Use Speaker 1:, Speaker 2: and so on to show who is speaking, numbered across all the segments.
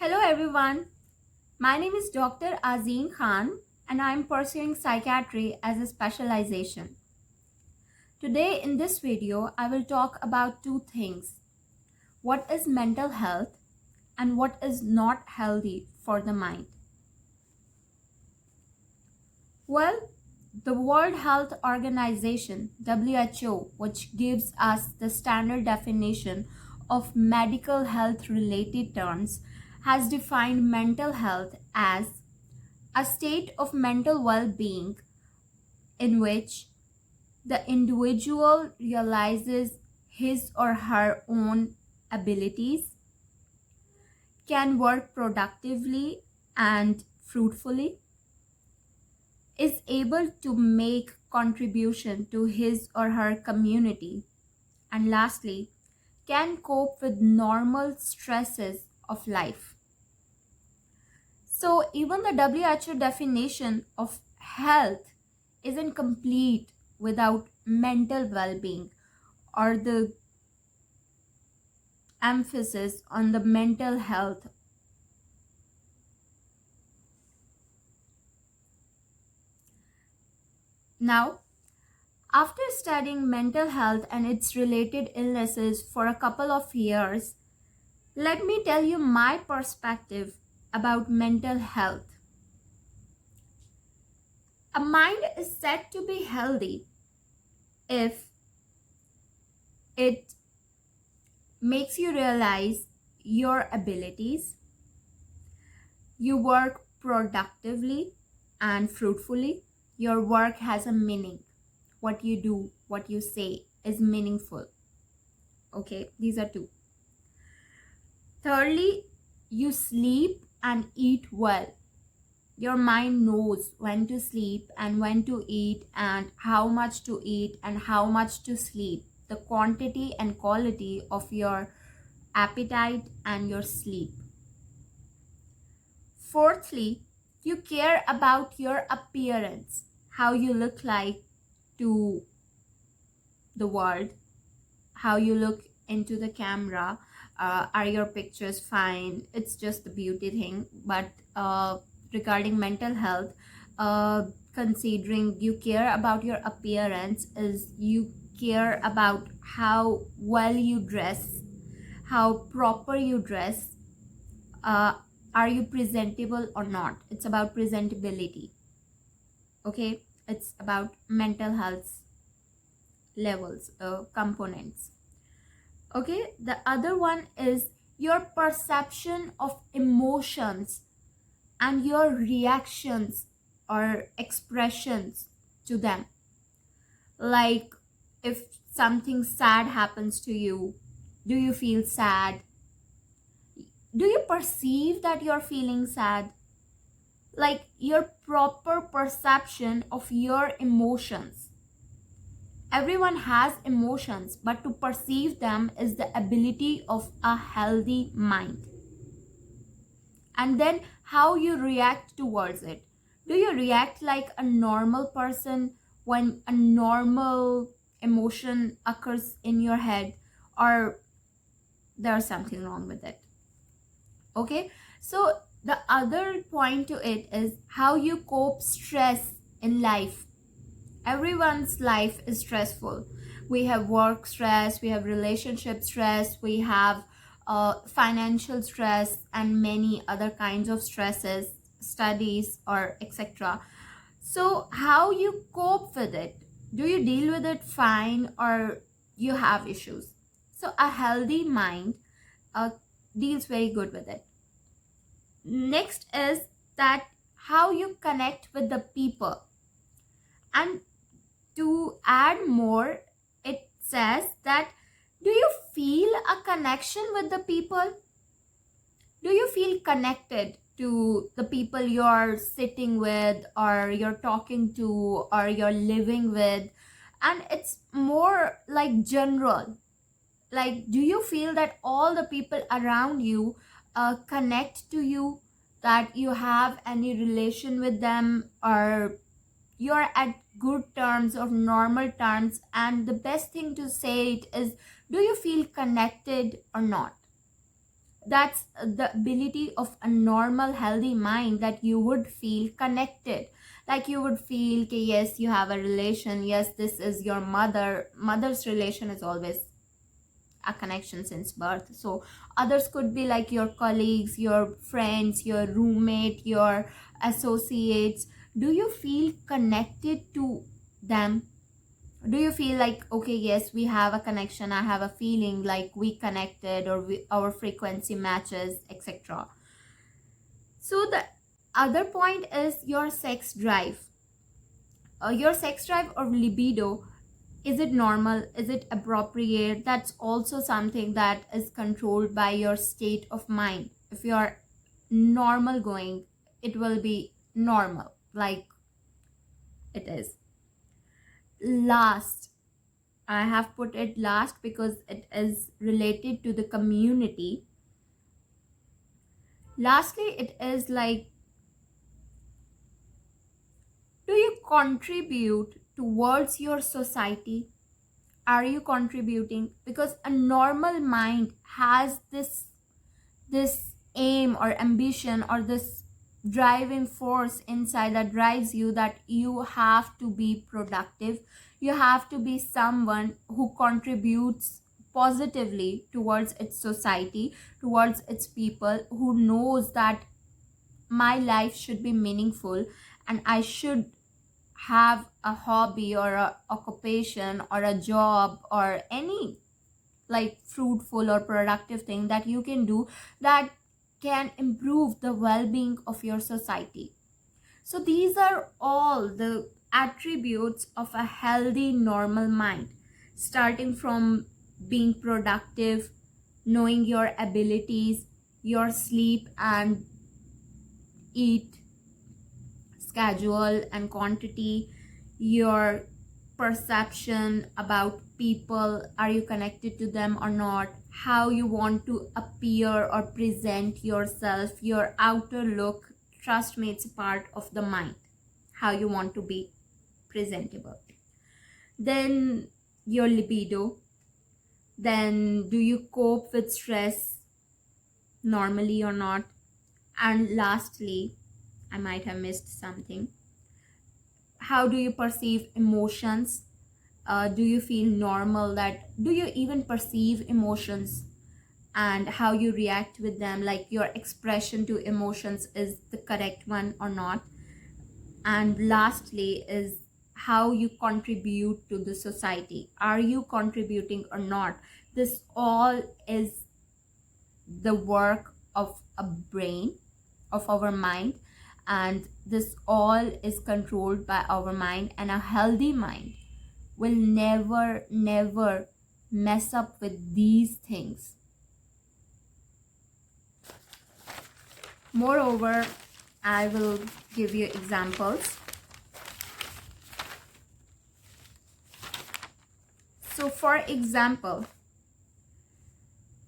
Speaker 1: Hello everyone, my name is Dr. Aazeen Khan and I am pursuing psychiatry as a specialization. Today in this video, I will talk about two things. What is mental health and what is not healthy for the mind? Well, the World Health Organization, WHO, which gives us the standard definition of medical health related terms, has defined mental health as a state of mental well-being in which the individual realizes his or her own abilities, can work productively and fruitfully, is able to make contribution to his or her community, and lastly, can cope with normal stresses of life. So even the WHO definition of health isn't complete without mental well-being or the emphasis on the mental health. Now, after studying mental health and its related illnesses for a couple of years, let me tell you my perspective about mental health. A mind is said to be healthy if it makes you realize your abilities, you work productively and fruitfully, your work has a meaning. What you do, what you say is meaningful. Okay, these are two. Thirdly, you sleep and eat well. Your mind knows when to sleep and when to eat and how much to eat and how much to sleep. The quantity and quality of your appetite and your sleep. Fourthly, you care about your appearance, how you look like to the world, how you look into the camera. Are your pictures fine? It's just the beauty thing. But regarding mental health, considering you care about your appearance, is you care about how well you dress, how proper you dress, uh, are you presentable or not? It's about presentability. Okay, it's about mental health levels, components. Okay, the other one is your perception of emotions and your reactions or expressions to them. Like if something sad happens to you, do you feel sad? Do you perceive that you're feeling sad? Like your proper perception of your emotions. Everyone has emotions, but to perceive them is the ability of a healthy mind. And then how you react towards it. Do you react like a normal person when a normal emotion occurs in your head, or there's something wrong with it? Okay, so the other point to it is how you cope stress in life. Everyone's life is stressful. We have work stress, we have relationship stress, we have financial stress, and many other kinds of stresses, studies, or etc. So how you cope with it? Do you deal with it fine, or you have issues? So a healthy mind uh, deals very good with it. Next is that how you connect with the people. And to add more, it says that do you feel a connection with the people? Do you feel connected to the people you're sitting with, or you're talking to, or you're living with? And it's more like general. Like, do you feel that all the people around you connect to you, that you have any relation with them, or you're at good terms or normal terms? And the best thing to say it is, do you feel connected or not? That's the ability of a normal healthy mind, that you would feel connected. Like you would feel okay, yes, you have a relation, yes, this is your mother's relation is always a connection since birth. So others could be like your colleagues, your friends, your roommate, your associates. Do you feel connected to them? Do you feel like okay, yes, we have a connection, I have a feeling like we connected, or our frequency matches, etc. So the other point is your sex drive. Your sex drive or libido, is it normal, is it appropriate? That's also something that is controlled by your state of mind. If you are normal going, it will be normal, like it is. Last, I have put it last because it is related to the community. Lastly, it is like, do you contribute towards your society? Are you contributing? Because a normal mind has this aim or ambition, or this driving force inside that drives you, that you have to be productive, you have to be someone who contributes positively towards its society, towards its people, who knows that my life should be meaningful, and I should have a hobby or a occupation or a job or any like fruitful or productive thing that you can do, that can improve the well-being of your society. So these are all the attributes of a healthy normal mind, starting from being productive, knowing your abilities, your sleep and eat schedule and quantity, your perception about people, are you connected to them or not, how you want to appear or present yourself, your outer look. Trust me, it's a part of the mind, how you want to be presentable. Then your libido. Then do you cope with stress normally or not? And lastly, I might have missed something, how do you perceive emotions? Do you feel normal? That do you even perceive emotions, and how you react with them, like your expression to emotions is the correct one or not? And lastly is how you contribute to the society, are you contributing or not? This all is the work of a brain, of our mind, and this all is controlled by our mind. And a healthy mind will never mess up with these things. Moreover, I will give you examples. So for example,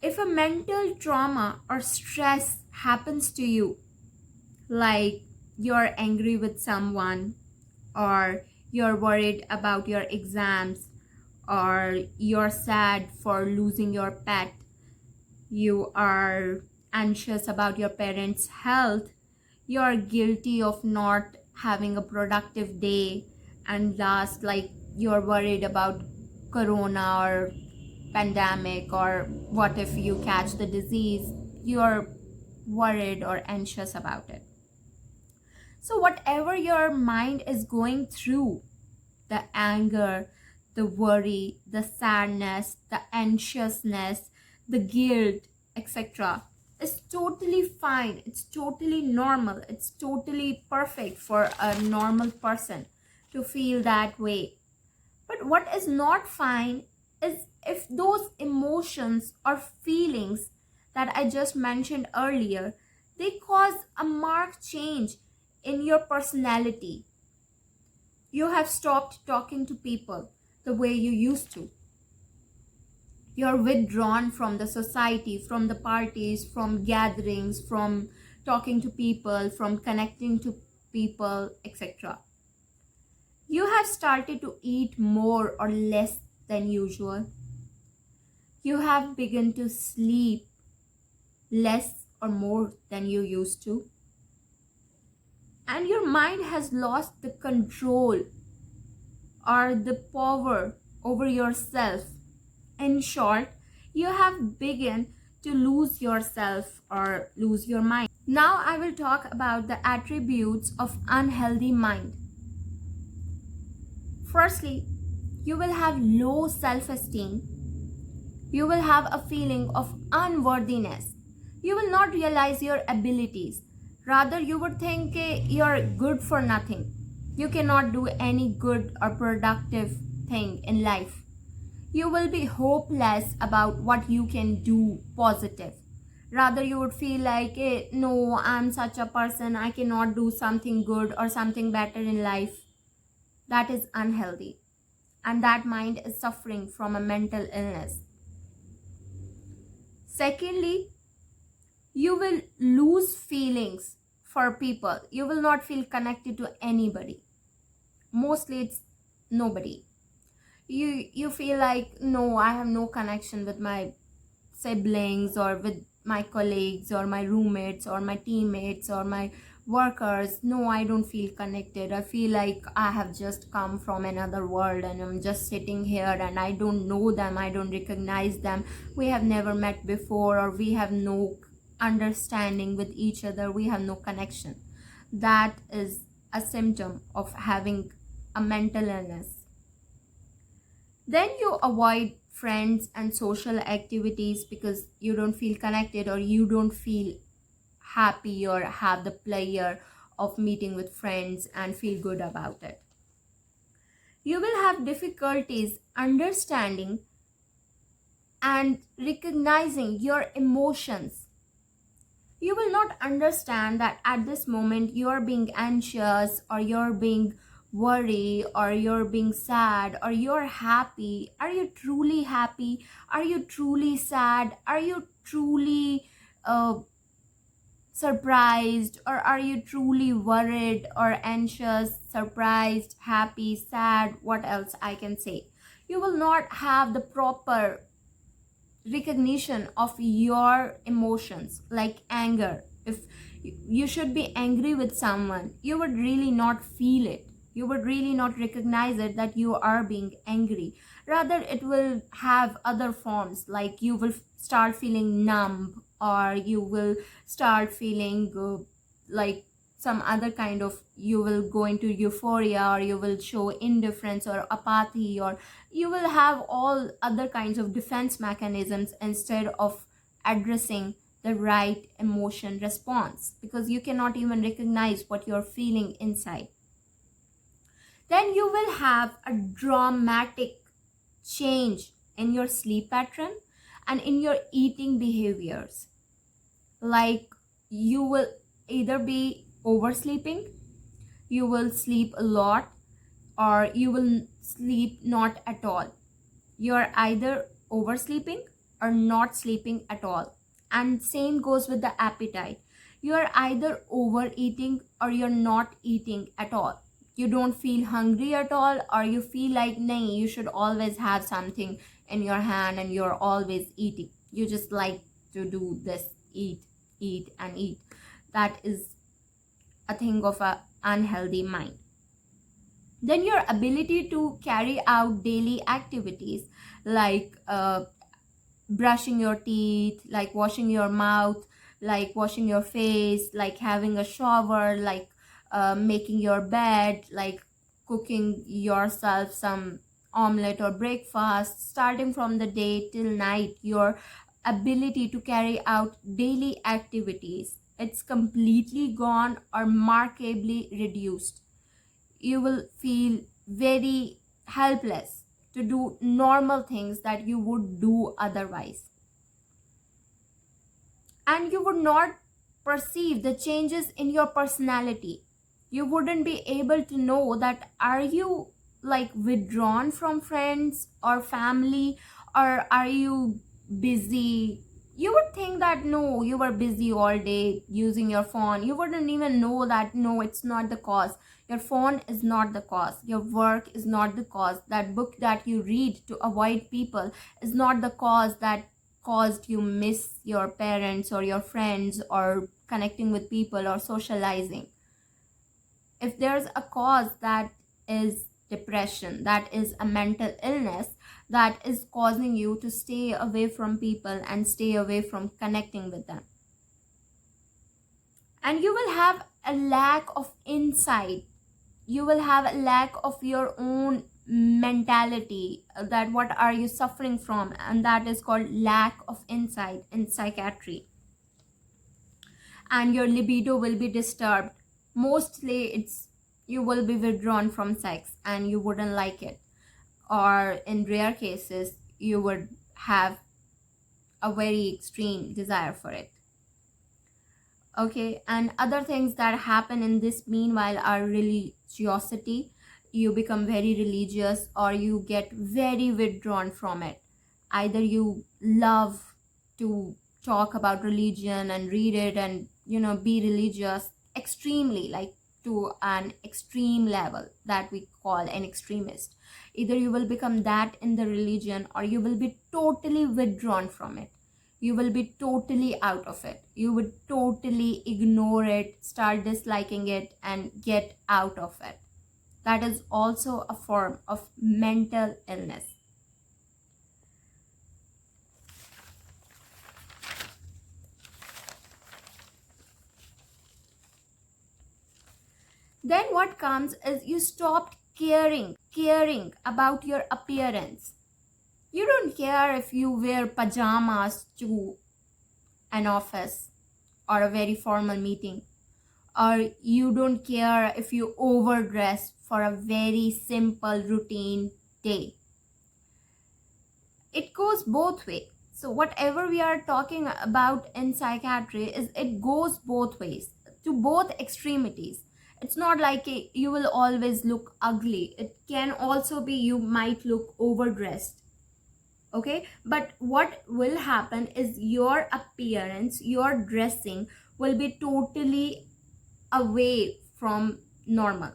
Speaker 1: if a mental trauma or stress happens to you, like you're angry with someone, or you're worried about your exams, or you're sad for losing your pet, you are anxious about your parents' health, you're guilty of not having a productive day, and last, like you're worried about corona or pandemic, or what if you catch the disease, you're worried or anxious about it. So whatever your mind is going through, the anger, the worry, the sadness, the anxiousness, the guilt, etc., is totally fine. It's totally normal. It's totally perfect for a normal person to feel that way. But what is not fine is if those emotions or feelings that I just mentioned earlier, they cause a marked change in your personality. You have stopped talking to people the way you used to. You're withdrawn from the society, from the parties, from gatherings, from talking to people, from connecting to people, etc. You have started to eat more or less than usual. You have begun to sleep less or more than you used to, and your mind has lost the control or the power over yourself. In short, you have begun to lose yourself or lose your mind. Now I will talk about the attributes of unhealthy mind. Firstly, you will have low self-esteem. You will have a feeling of unworthiness. You will not realize your abilities. Rather, you would think you're good for nothing. You cannot do any good or productive thing in life. You will be hopeless about what you can do positive. Rather, you would feel like, no, I'm such a person, I cannot do something good or something better in life. That is unhealthy. And that mind is suffering from a mental illness. Secondly, you will lose feelings for people. You will not feel connected to anybody. Mostly it's nobody. You feel like, no, I have no connection with my siblings or with my colleagues or my roommates or my teammates or my workers. No, I don't feel connected. I feel like I have just come from another world and I'm just sitting here and I don't know them, I don't recognize them, we have never met before, or we have no understanding with each other, we have no connection. That is a symptom of having a mental illness. Then you avoid friends and social activities because you don't feel connected or you don't feel happy or have the pleasure of meeting with friends and feel good about it. You will have difficulties understanding and recognizing your emotions. You will not understand that at this moment you're being anxious or you're being worried or you're being sad or you're happy. Are you truly happy? Are you truly sad? Are you truly surprised, or are you truly worried or anxious, surprised, happy, sad? What else I can say? You will not have the proper recognition of your emotions, like anger. If you should be angry with someone, you would really not feel it, you would really not recognize it that you are being angry. Rather, it will have other forms, like you will start feeling numb, or you will start feeling like some other kind of, you will go into euphoria, or you will show indifference or apathy, or you will have all other kinds of defense mechanisms instead of addressing the right emotion response, because you cannot even recognize what you're feeling inside. Then you will have a dramatic change in your sleep pattern and in your eating behaviors. Like, you will either be oversleeping, you will sleep a lot, or you will sleep not at all. You're either oversleeping or not sleeping at all. And same goes with the appetite. You're either overeating or you're not eating at all. You don't feel hungry at all, or you feel like, nay, you should always have something in your hand and you're always eating. You just like to do this, eat, eat, and eat. That is a thing of an unhealthy mind. Then your ability to carry out daily activities, like brushing your teeth, like washing your mouth, like washing your face, like having a shower, like making your bed, like cooking yourself some omelette or breakfast, starting from the day till night, your ability to carry out daily activities, it's completely gone or markedly reduced. You will feel very helpless to do normal things that you would do otherwise. And you would not perceive the changes in your personality. You wouldn't be able to know that are you like withdrawn from friends or family, or are you busy. You would think that no, you were busy all day using your phone. You wouldn't even know that no, it's not the cause. Your phone is not the cause, your work is not the cause, that book that you read to avoid people is not the cause that caused you miss your parents or your friends or connecting with people or socializing. If there's a cause that is depression, that is a mental illness that is causing you to stay away from people and stay away from connecting with them, and you will have a lack of insight, you will have a lack of your own mentality, that what are you suffering from, and that is called lack of insight in psychiatry. And your libido will be disturbed. Mostly it's you will be withdrawn from sex and you wouldn't like it, or in rare cases you would have a very extreme desire for it. Okay, and other things that happen in this meanwhile are religiosity. You become very religious or you get very withdrawn from it. Either you love to talk about religion and read it and be religious extremely, like to an extreme level that we call an extremist. Either you will become that in the religion or you will be totally withdrawn from it. You will be totally out of it. You would totally ignore it, start disliking it, and get out of it. That is also a form of mental illness. Then what comes is you stopped caring about your appearance. You don't care if you wear pajamas to an office or a very formal meeting, or you don't care if you overdress for a very simple routine day. It goes both ways. So whatever we are talking about in psychiatry is it goes both ways, to both extremities. It's not like you will always look ugly. It can also be you might look overdressed. Okay, but what will happen is your appearance, your dressing will be totally away from normal.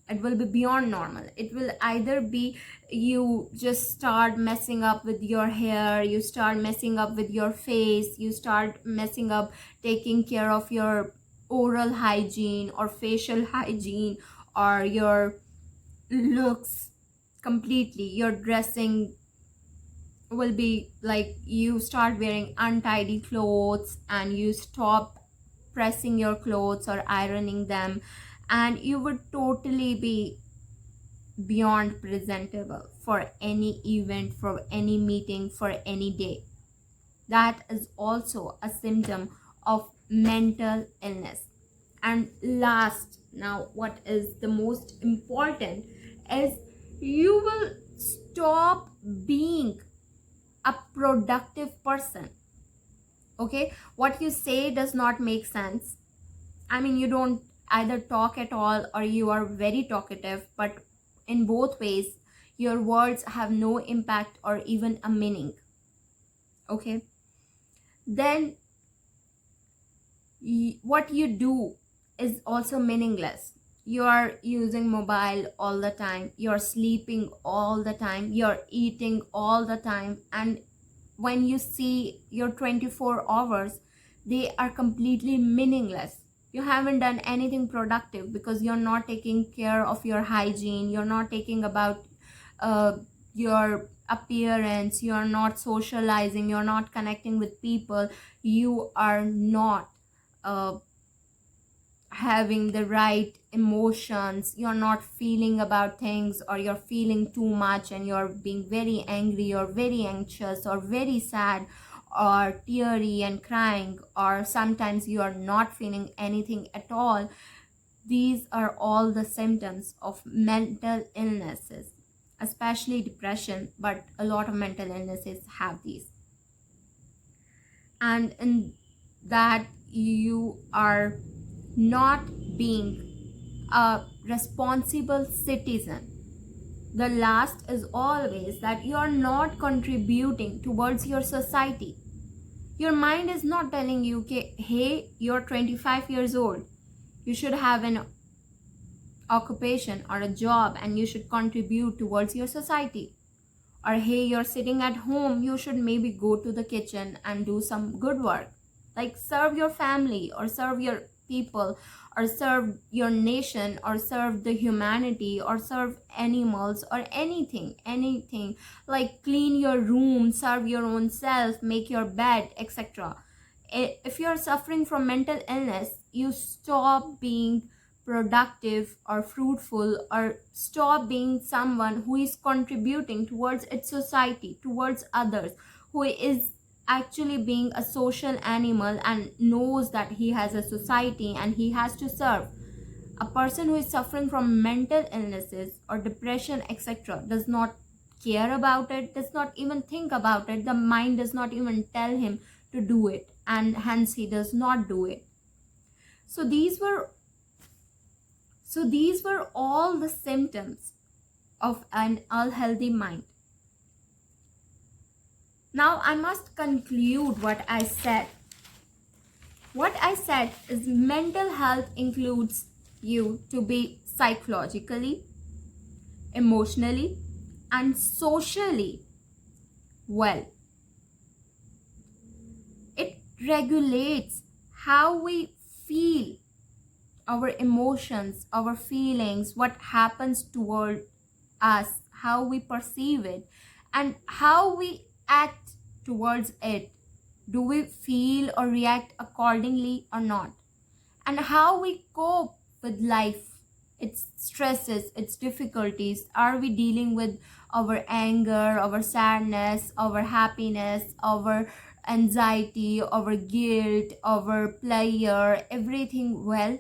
Speaker 1: It will be beyond normal. It will either be you just start messing up with your hair, you start messing up with your face, you start messing up taking care of your oral hygiene or facial hygiene or your looks completely. Your dressing will be like you start wearing untidy clothes and you stop pressing your clothes or ironing them, and you would totally be beyond presentable for any event, for any meeting, for any day. That is also a symptom of mental illness. And last, now what is the most important is you will stop being a productive person. Okay, what you say does not make sense. I mean, you don't either talk at all or you are very talkative, but in both ways your words have no impact or even a meaning. Okay, then what you do is also meaningless. You are using mobile all the time, you're sleeping all the time, you're eating all the time, and when you see your 24 hours, they are completely meaningless. You haven't done anything productive because you're not taking care of your hygiene, you're not taking about your appearance, you're not socializing, you're not connecting with people, you are not having the right emotions, you're not feeling about things, or you're feeling too much and you're being very angry or very anxious or very sad or teary and crying, or sometimes you are not feeling anything at all. These are all the symptoms of mental illnesses, especially depression, but a lot of mental illnesses have these. And in that, you are not being a responsible citizen. The last is always that you are not contributing towards your society. Your mind is not telling you, okay, hey, you're 25 years old, you should have an occupation or a job and you should contribute towards your society. Or hey, you're sitting at home, you should maybe go to the kitchen and do some good work, like serve your family or serve your people or serve your nation or serve the humanity or serve animals or anything, like clean your room, serve your own self, make your bed, etc. If you're suffering from mental illness, you stop being productive or fruitful, or stop being someone who is contributing towards its society, towards others, who is actually being a social animal and knows that he has a society and he has to serve. A person who is suffering from mental illnesses or depression, etc., does not care about it, does not even think about it. The mind does not even tell him to do it, and hence he does not do it. So these were all the symptoms of an unhealthy mind. Now I must conclude what I said. What I said is mental health includes you to be psychologically, emotionally, and socially well. It regulates how we feel, our emotions, our feelings, what happens toward us, how we perceive it, and how we act towards it. Do we feel or react accordingly or not? And how we cope with life, its stresses, its difficulties. Are we dealing with our anger, our sadness, our happiness, our anxiety, our guilt, our pleasure, everything well,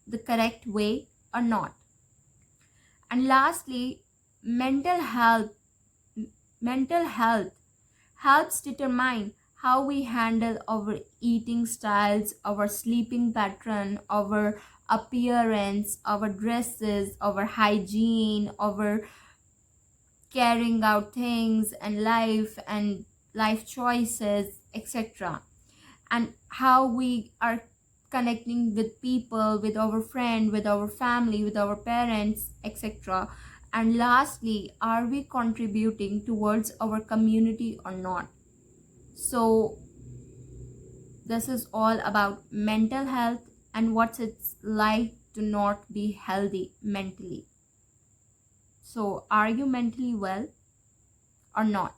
Speaker 1: the correct way or not? And lastly, mental health. Mental health helps determine how we handle our eating styles, our sleeping pattern, our appearance, our dresses, our hygiene, our carrying out things and life choices, etc. And how we are connecting with people, with our friend, with our family, with our parents, etc. And lastly, are we contributing towards our community or not? So this is all about mental health and what it's like to not be healthy mentally. So are you mentally well or not?